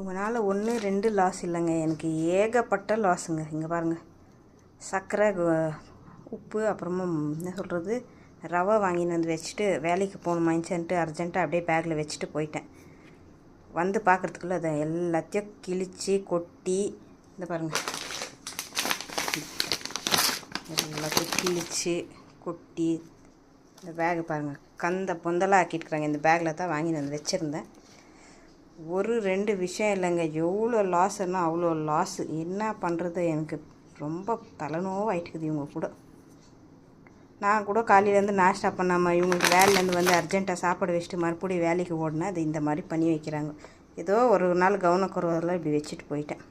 இவங்கனால 1 2 loss இல்லைங்க, எனக்கு ஏகப்பட்ட லாஸுங்க. இங்கே பாருங்கள், சர்க்கரை, உப்பு, அப்புறமா என்ன சொல்கிறது, ரவை வாங்கின்னு வந்து வச்சுட்டு வேலைக்கு போகணுமாயின்னுட்டு அர்ஜென்ட்டாக அப்படியே பேக்கில் வச்சுட்டு போயிட்டேன். வந்து பார்க்குறதுக்குள்ளே அதை எல்லாத்தையும் கிழித்து கொட்டி, இந்த பாருங்கள், எல்லாத்தையும் கிழித்து கொட்டி இந்த பேகு பாருங்கள், கந்த பொந்தலாக ஆக்கிட்டுருக்குறாங்க. இந்த பேக்கில் தான் வாங்கின்னு வந்து வச்சுருந்தேன். 1 2 விஷயம் இல்லைங்க, எவ்வளோ லாஸ்ன்னா அவ்வளோ லாஸு. என்ன பண்ணுறது, எனக்கு ரொம்ப தலைநோவாயிட்டுக்குது இவங்க கூட. நான் கூட காலையிலேருந்து நாஷ்டா பண்ணாமல் இவங்களுக்கு வேலையிலேருந்து வந்து அர்ஜென்ட்டாக சாப்பாடு வச்சுட்டு மறுபடியும் வேலைக்கு ஓடினா அது இந்த மாதிரி பண்ணி வைக்கிறாங்க. ஏதோ ஒரு நாள் கவனக்குறைவெல்லாம் இப்படி வச்சுட்டு போயிட்டேன்.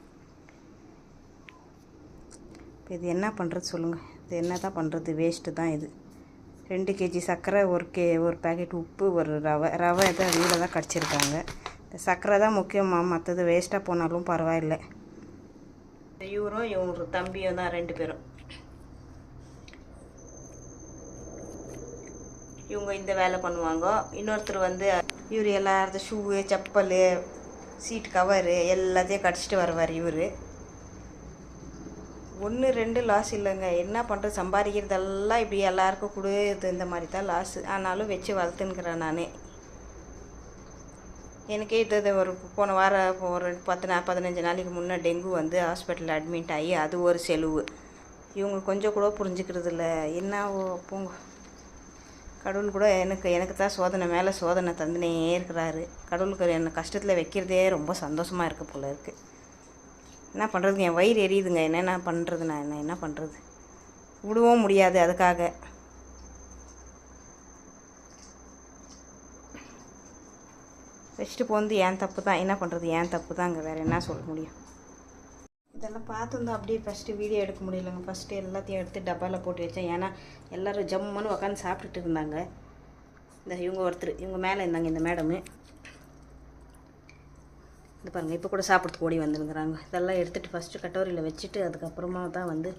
இப்போ இது என்ன பண்ணுறது சொல்லுங்கள், இது என்ன தான் பண்ணுறது, வேஸ்ட்டு தான் இது. 2 kg சர்க்கரை, ஒரு பேக்கெட் உப்பு, ஒரு ரவை தான் வீட்டில் தான் கடிச்சிருக்காங்க. இந்த சர்க்கரை தான் முக்கியமாக, மற்றது வேஸ்ட்டாக போனாலும் பரவாயில்லை. இவரும் இவங்க தம்பியும் தான் 2 பேரும். இவங்க இந்த வேலை பண்ணுவாங்க. இன்னொருத்தர் வந்து இவர் எல்லாரது ஷூவு, செப்பல், சீட் கவரு எல்லாத்தையும் கடிச்சிட்டு வருவார். இவர் 1 2 லாஸ் இல்லைங்க, என்ன பண்ணுறது, சம்பாதிக்கிறதெல்லாம் இப்படி எல்லாருக்கும் கொடுத்து இந்த மாதிரி தான் லாஸு. ஆனாலும் வச்சு வளர்த்துன்னுக்கிறேன் நான். எனக்கே இது ஒரு போன வாரம் ஒரு 15 நாளைக்கு முன்னே டெங்கு வந்து ஹாஸ்பிட்டலில் அட்மிட் ஆகி அது ஒரு செலவு. இவங்க கொஞ்சம் கூட புரிஞ்சுக்கிறது இல்லை. என்ன போங்க, கடவுள் கூட எனக்கு தான் சோதனை மேலே சோதனை தந்துனே இருக்கிறாரு. கடவுளுக்கு என்னை கஷ்டத்தில் வைக்கிறதே ரொம்ப சந்தோஷமாக இருக்குது போல இருக்குது. என்ன பண்ணுறதுங்க, என் வயிறு எரியுதுங்க. என்ன பண்ணுறது, நான் என்ன பண்ணுறது, விடவும் முடியாது. அதுக்காக வச்சுட்டு போந்து ஏன் தப்பு தான். என்ன பண்ணுறது, ஏன் தப்பு தான். அங்கே வேறு என்ன சொல்ல முடியும். இதெல்லாம் பார்த்துருந்தோம், அப்படியே ஃபஸ்ட்டு வீடியோ எடுக்க முடியலைங்க. ஃபஸ்ட்டு எல்லாத்தையும் எடுத்து டப்பாவில் போட்டு வச்சேன். ஏன்னா எல்லோரும் ஜம்முன்னு உட்காந்து சாப்பிட்டுட்டு இருந்தாங்க. இவங்க மேலே இருந்தாங்க, இந்த மேடமு. இது பாருங்கள், இப்போ கூட சாப்பிட்றதுக்கு ஓடி வந்துருக்குறாங்க. இதெல்லாம் எடுத்துகிட்டு ஃபஸ்ட்டு கட்டோரியில் வச்சுட்டு அதுக்கப்புறமா தான் வந்து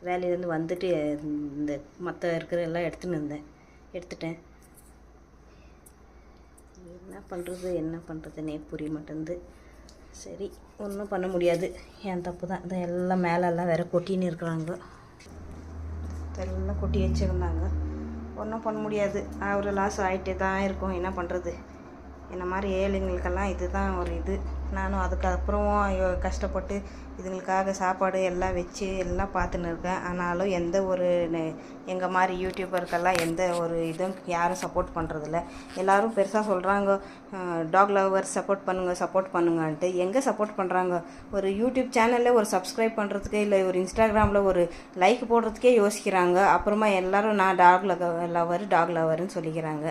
வேலையிலேருந்து வந்துட்டு இந்த மற்ற இருக்கிற எல்லாம் எடுத்துட்டேன். என்ன பண்ணுறதுன்னே புரிய மாட்டேங்குது. சரி, ஒன்றும் பண்ண முடியாது, என் தப்பு தான். இதை எல்லாம் மேலெல்லாம் வேறு கொட்டின்னு இருக்கிறாங்க. இதெல்லாம் கொட்டி வச்சுருந்தாங்க, ஒன்றும் பண்ண முடியாது. ஒரு லாஸ் ஆகிட்டே தான் இருக்கும். என்ன பண்ணுறது, என்ன மாதிரி ஏழைங்களுக்கெல்லாம் இது தான் ஒரு இது. நானும் அதுக்கப்புறம் கஷ்டப்பட்டு இதுங்களுக்காக சாப்பாடு எல்லாம் வச்சு எல்லாம் பார்த்துன்னு இருக்கேன். ஆனாலும் எந்த ஒரு எங்கள் மாதிரி யூடியூபருக்கெல்லாம் எந்த ஒரு இதுவும் யாரும் சப்போர்ட் பண்ணுறதில்ல. எல்லோரும் பெருசாக சொல்கிறாங்க, டாக் லவர் சப்போர்ட் பண்ணுங்கன்ட்டு. எங்கே சப்போர்ட் பண்ணுறாங்க? ஒரு யூடியூப் சேனலில் ஒரு சப்ஸ்கிரைப் பண்ணுறதுக்கே, இல்லை ஒரு இன்ஸ்டாகிராமில் ஒரு லைக் போடுறதுக்கே யோசிக்கிறாங்க. அப்புறமா எல்லோரும் நான் டாக் லவர்னு சொல்லிக்கிறாங்க.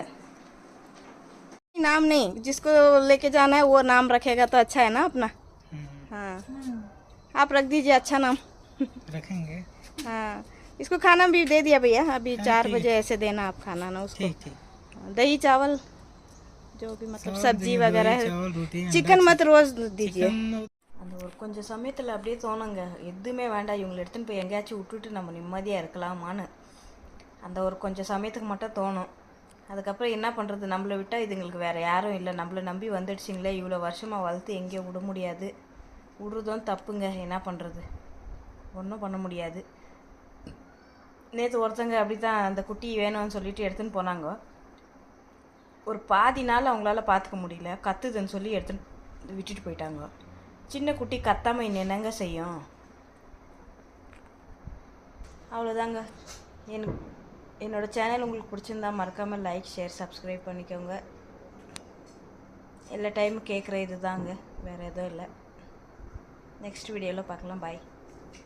नाम नहीं, जिसको लेके जाना है वो नाम रखेगा तो अच्छा है ना अपना। हाँ, आप रख दीजिए अच्छा नाम। रखेंगे। हाँ, इसको खाना भी दे दिया भैया, अभी 4 बजे ऐसे देना आप खाना ना उसको। दही चावल जो भी मतलब सब्जी वगैरह है, चिकन मत रोज दीजिए. அந்த ஒரு கொஞ்சம் சமயத்தில் அப்படியே தோணுங்க, எதுவுமே வேண்டாம், இவங்களை எடுத்துன்னு போய் எங்கேயாச்சும் விட்டுட்டு நம்ம நிம்மதியாக இருக்கலாமான்னு. அந்த ஒரு கொஞ்சம் சமயத்துக்கு மட்டும் தோணும். அதுக்கப்புறம் என்ன பண்ணுறது, நம்மளை விட்டால் இதுங்களுக்கு வேறு யாரும் இல்லை. நம்மளை நம்பி வந்துடுச்சிங்களே, இவ்வளோ வருஷமாக வளர்த்து எங்கேயும் விட முடியாது. விடுறதும் தப்புங்க, என்ன பண்ணுறது, ஒன்றும் பண்ண முடியாது. நேற்று ஒருத்தங்க அப்படி தான் அந்த குட்டி வேணும்னு சொல்லிட்டு எடுத்துன்னு போனாங்க. ஒரு பாதி நாள் அவங்களால பார்த்துக்க முடியல, கத்துதுன்னு சொல்லி எடுத்துன்னு விட்டுட்டு போயிட்டாங்க. சின்ன குட்டி கத்தாமல் இன்னும் என்னங்க செய்யும். அவ்வளோதாங்க. என்னோடய சேனல் உங்களுக்கு பிடிச்சிருந்தா மறக்காமல் லைக், ஷேர், சப்ஸ்கிரைப் பண்ணிக்கோங்க. எல்லா டைமும் கேட்குற இது தாங்க, வேறு எதுவும் இல்லை. நெக்ஸ்ட் வீடியோவில் பார்க்கலாம். பாய்.